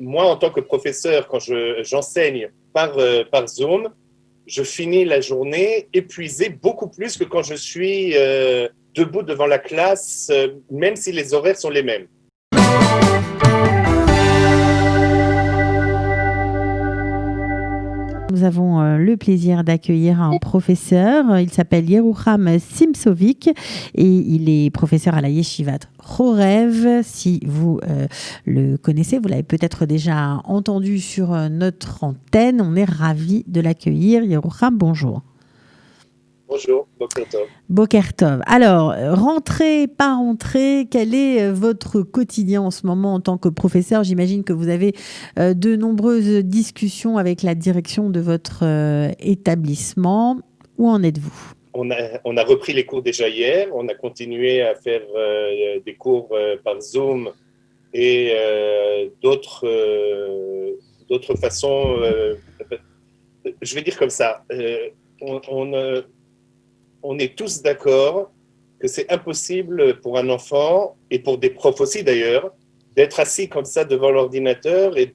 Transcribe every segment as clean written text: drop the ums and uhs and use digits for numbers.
Moi, en tant que professeur, quand j'enseigne par Zoom, je finis la journée épuisé beaucoup plus que quand je suis debout devant la classe, même si les horaires sont les mêmes. Nous avons le plaisir d'accueillir un professeur. Il s'appelle Yerouham Simsovic et il est professeur à la Yeshivat Chorev. Si vous le connaissez, vous l'avez peut-être déjà entendu sur notre antenne. On est ravis de l'accueillir. Yerouham, bonjour. Bonjour, Boker Tov. Boker Tov. Alors, rentrée, pas rentrée, quel est votre quotidien en ce moment en tant que professeur? J'imagine que vous avez de nombreuses discussions avec la direction de votre établissement. Où en êtes-vous? On a repris les cours déjà hier. On a continué à faire des cours par Zoom et d'autres façons. Je vais dire comme ça. On est tous d'accord que c'est impossible pour un enfant, et pour des profs aussi d'ailleurs, d'être assis comme ça devant l'ordinateur et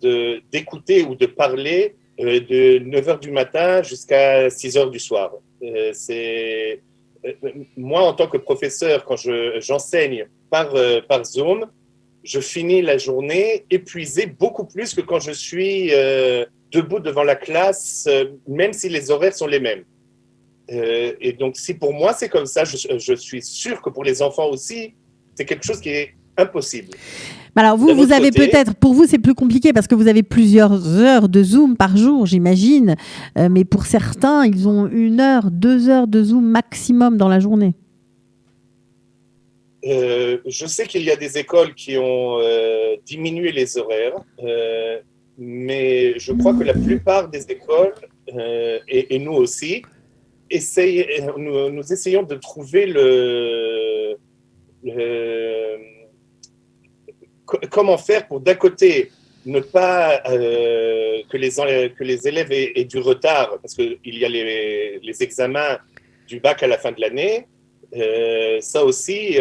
d'écouter ou de parler de 9h du matin jusqu'à 6h du soir. Moi, en tant que professeur, quand j'enseigne par Zoom, je finis la journée épuisé beaucoup plus que quand je suis debout devant la classe, même si les horaires sont les mêmes. Et donc, si pour moi c'est comme ça, je suis sûr que pour les enfants aussi, c'est quelque chose qui est impossible. Alors vous avez peut-être, pour vous c'est plus compliqué parce que vous avez plusieurs heures de Zoom par jour, j'imagine. Mais pour certains, ils ont 1 heure, 2 heures de Zoom maximum dans la journée. Je sais qu'il y a des écoles qui ont diminué les horaires, mais je crois que la plupart des écoles, et nous aussi, nous essayons de trouver comment faire pour d'un côté ne pas que les élèves aient du retard, parce qu'il y a les examens du bac à la fin de l'année. Ça aussi,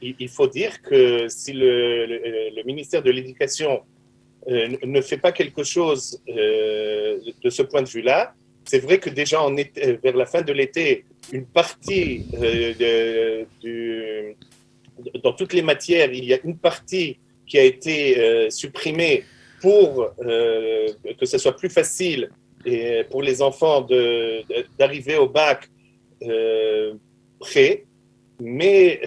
il faut dire que si le ministère de l'Éducation ne fait pas quelque chose de ce point de vue-là, c'est vrai que déjà vers la fin de l'été, une partie dans toutes les matières, il y a une partie qui a été supprimée pour que ce soit plus facile pour les enfants d'arriver au bac prêts. Mais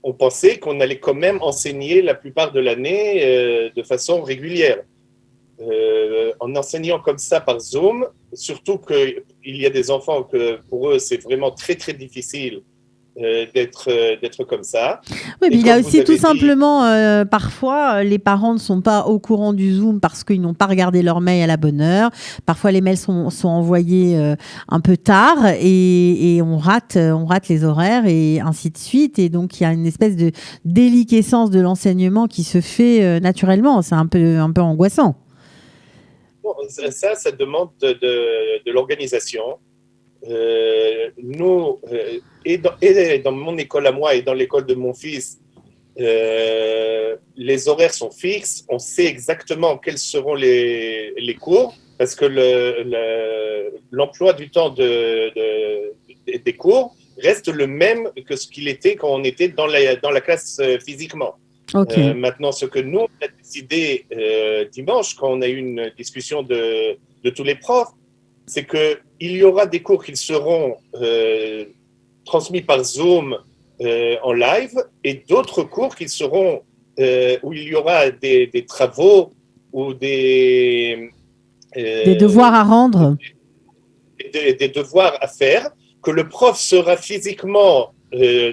on pensait qu'on allait quand même enseigner la plupart de l'année de façon régulière. En enseignant comme ça par Zoom, surtout qu'il y a des enfants que pour eux c'est vraiment très très difficile d'être comme ça. Oui, mais il y a aussi tout simplement, parfois, les parents ne sont pas au courant du Zoom parce qu'ils n'ont pas regardé leur mail à la bonne heure. Parfois, les mails sont envoyés un peu tard et on rate les horaires et ainsi de suite. Et donc, il y a une espèce de déliquescence de l'enseignement qui se fait naturellement. C'est un peu angoissant. Bon, ça demande de l'organisation. Nous, et dans mon école à moi et dans l'école de mon fils, les horaires sont fixes. On sait exactement quels seront les cours parce que l'emploi du temps des cours reste le même que ce qu'il était quand on était dans la classe physiquement. Okay. Maintenant, ce que nous, on a décidé dimanche, quand on a eu une discussion de tous les profs, c'est qu'il y aura des cours qui seront transmis par Zoom en live et d'autres cours qui seront où il y aura des travaux ou des devoirs à rendre. Des devoirs à faire, que le prof sera physiquement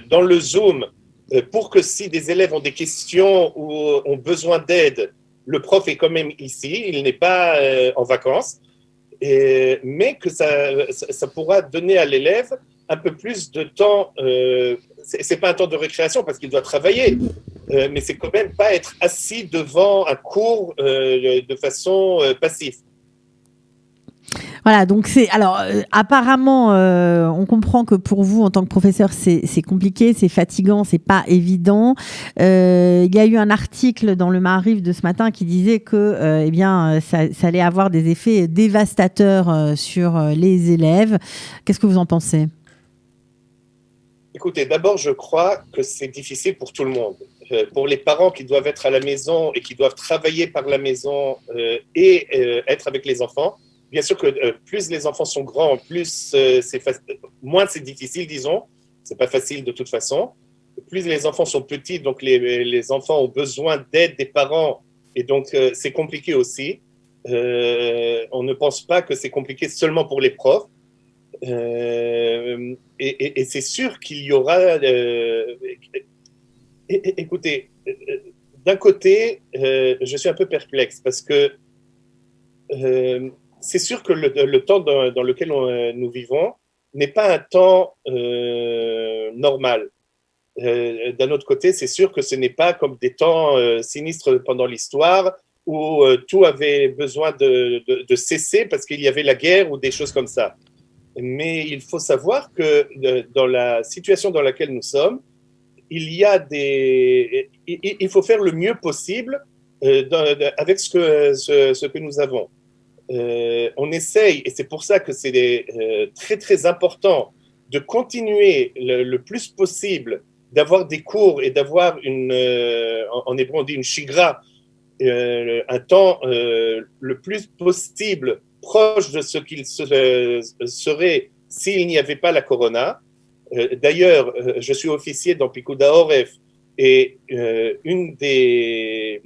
dans le Zoom pour que si des élèves ont des questions ou ont besoin d'aide, le prof est quand même ici, il n'est pas en vacances. Mais que ça pourra donner à l'élève un peu plus de temps. C'est pas un temps de récréation parce qu'il doit travailler, mais c'est quand même pas être assis devant un cours de façon passive. Voilà, donc apparemment, on comprend que pour vous, en tant que professeur, c'est compliqué, c'est fatigant, c'est pas évident. Il y a eu un article dans le Maariv de ce matin qui disait que, ça allait avoir des effets dévastateurs sur les élèves. Qu'est-ce que vous en pensez? Écoutez, d'abord, je crois que c'est difficile pour tout le monde. Pour les parents qui doivent être à la maison et qui doivent travailler par la maison être avec les enfants. Bien sûr que plus les enfants sont grands, moins c'est difficile, disons. C'est pas facile de toute façon. Plus les enfants sont petits, donc les enfants ont besoin d'aide des parents et donc c'est compliqué aussi. On ne pense pas que c'est compliqué seulement pour les profs. Et c'est sûr qu'il y aura. Écoutez, d'un côté, je suis un peu perplexe parce que c'est sûr que le temps dans lequel nous vivons n'est pas un temps normal. D'un autre côté, c'est sûr que ce n'est pas comme des temps sinistres pendant l'histoire où tout avait besoin de cesser parce qu'il y avait la guerre ou des choses comme ça. Mais il faut savoir que dans la situation dans laquelle nous sommes, il faut faire le mieux possible avec ce que nous avons. On essaye, et c'est pour ça que c'est très très important de continuer le plus possible d'avoir des cours et d'avoir en hébreu on dit une shigra, un temps le plus possible proche de ce qu'il serait s'il n'y avait pas la corona. D'ailleurs, je suis officier dans Pikoud HaOref et une des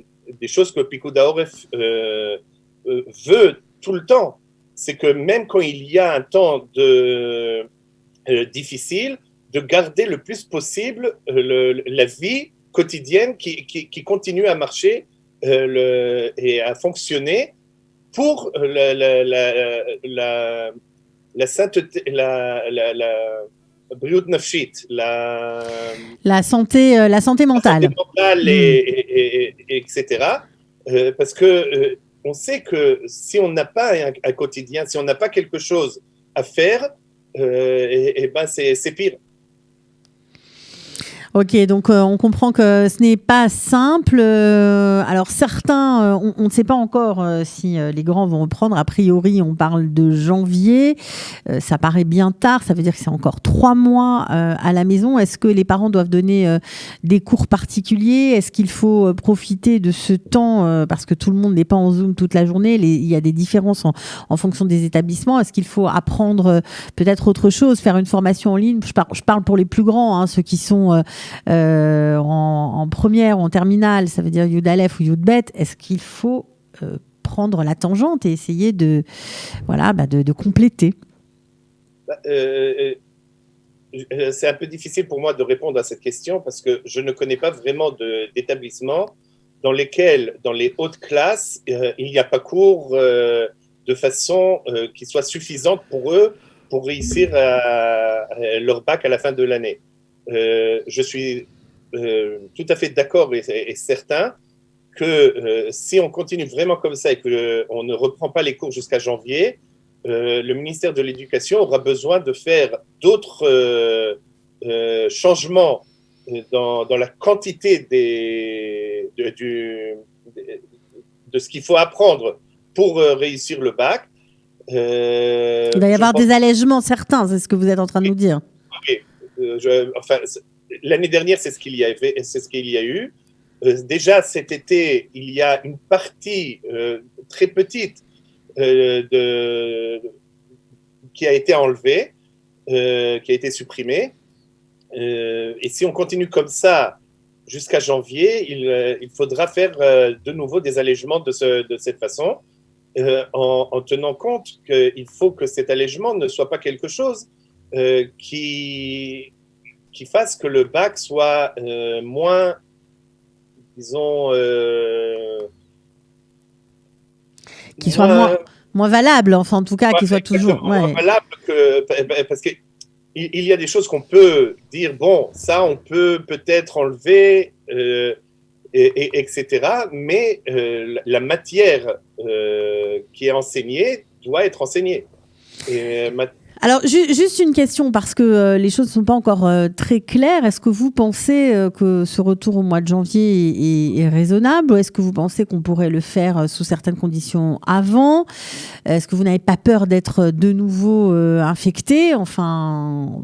choses que Pikoud HaOref veut tout le temps, c'est que même quand il y a un temps difficile, de garder le plus possible la vie quotidienne qui continue à marcher et à fonctionner pour la sainteté, briut nafshit, La santé mentale. Etc. Parce que on sait que si on n'a pas un quotidien, si on n'a pas quelque chose à faire, ben c'est pire. Ok, donc on comprend que ce n'est pas simple. Alors certains, on ne sait pas encore si les grands vont reprendre. A priori, on parle de janvier. Ça paraît bien tard. Ça veut dire que c'est encore 3 mois à la maison. Est-ce que les parents doivent donner des cours particuliers? Est-ce qu'il faut profiter de ce temps parce que tout le monde n'est pas en Zoom toute la journée? Il y a des différences en fonction des établissements. Est-ce qu'il faut apprendre peut-être autre chose, faire une formation en ligne? Je parle pour les plus grands, hein, ceux qui sont en première ou en terminale, ça veut dire Yud Aleph ou Yud Bet. Est-ce qu'il faut prendre la tangente et essayer de compléter? C'est un peu difficile pour moi de répondre à cette question parce que je ne connais pas vraiment d'établissements dans lesquels, dans les hautes classes, il n'y a pas cours de façon qui soit suffisante pour eux pour réussir leur bac à la fin de l'année. Je suis tout à fait d'accord et certain que si on continue vraiment comme ça et qu'on ne reprend pas les cours jusqu'à janvier, le ministère de l'Éducation aura besoin de faire d'autres changements dans la quantité de ce qu'il faut apprendre pour réussir le bac. Il va y avoir des allègements certains, c'est ce que vous êtes en train de nous dire. Oui. L'année dernière, c'est ce qu'il y a eu. Déjà cet été, il y a une partie très petite qui a été enlevée, qui a été supprimée. Et si on continue comme ça jusqu'à janvier, il faudra faire de nouveau des allègements de cette façon, en tenant compte qu'il faut que cet allègement ne soit pas quelque chose qui fasse que le bac soit moins, disons... qu'il soit moins valable, enfin en tout cas, qu'il soit toujours... moins valable parce qu'il y a des choses qu'on peut dire, bon, ça on peut peut-être enlever, etc. Mais la matière qui est enseignée doit être enseignée. Et Alors, juste une question, parce que les choses ne sont pas encore très claires. Est-ce que vous pensez que ce retour au mois de janvier est raisonnable, ou est-ce que vous pensez qu'on pourrait le faire sous certaines conditions avant? Est-ce que vous n'avez pas peur d'être de nouveau infecté? Enfin,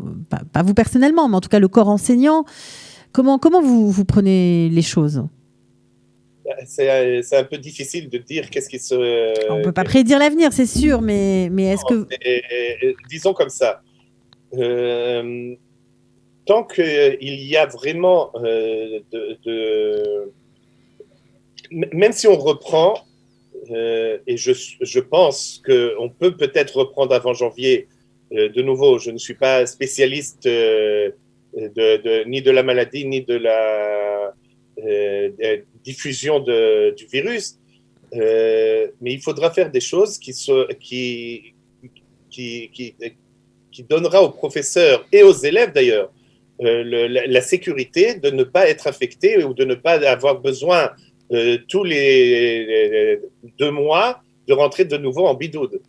pas vous personnellement, mais en tout cas le corps enseignant. Comment vous prenez les choses? c'est un peu difficile de dire qu'est-ce qui se... On ne peut pas prédire l'avenir, c'est sûr, mais est-ce que... disons comme ça. Euh, Tant qu'il y a vraiment même si on reprend, et je pense qu'on peut peut-être reprendre avant janvier, de nouveau, je ne suis pas spécialiste ni de la maladie, ni de la diffusion du virus, mais il faudra faire des choses qui donnera aux professeurs et aux élèves d'ailleurs la sécurité de ne pas être infecté ou de ne pas avoir besoin tous les 2 mois de rentrer de nouveau en bidoude.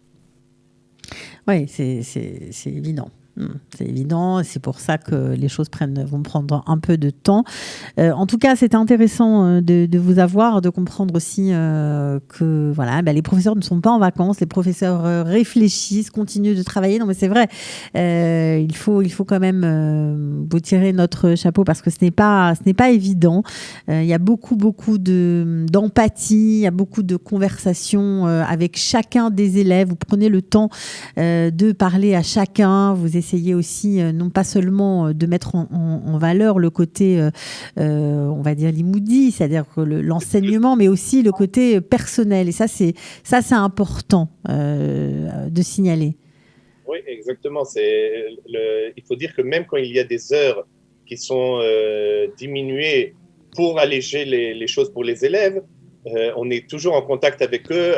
Oui, c'est évident. C'est évident, c'est pour ça que les choses vont prendre un peu de temps. En tout cas, c'était intéressant de vous avoir, de comprendre aussi que voilà, les professeurs ne sont pas en vacances, les professeurs réfléchissent, continuent de travailler. Non, mais c'est vrai, il faut quand même vous tirer notre chapeau, parce que ce n'est pas évident. Il y a beaucoup d'empathie, il y a beaucoup de conversations avec chacun des élèves. Vous prenez le temps de parler à chacun, vous essayez aussi non pas seulement de mettre en valeur le côté, on va dire l'imoudi, c'est-à-dire que l'enseignement, mais aussi le côté personnel. Et ça, c'est important de signaler. Oui, exactement. Il faut dire que même quand il y a des heures qui sont diminuées pour alléger les choses pour les élèves, on est toujours en contact avec eux,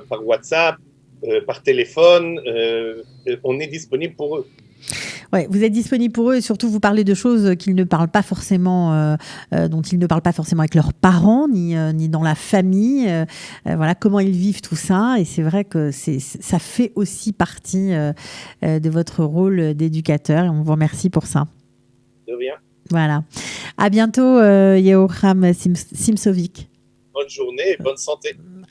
par WhatsApp, par téléphone. On est disponible pour eux. Ouais, vous êtes disponible pour eux, et surtout vous parlez de choses qu'ils ne parlent pas forcément, dont ils ne parlent pas forcément avec leurs parents ni dans la famille. Voilà comment ils vivent tout ça, et c'est vrai que ça fait aussi partie de votre rôle d'éducateur, et on vous remercie pour ça. De rien. Voilà. À bientôt, Yehoram Simsovic. Bonne journée et bonne santé.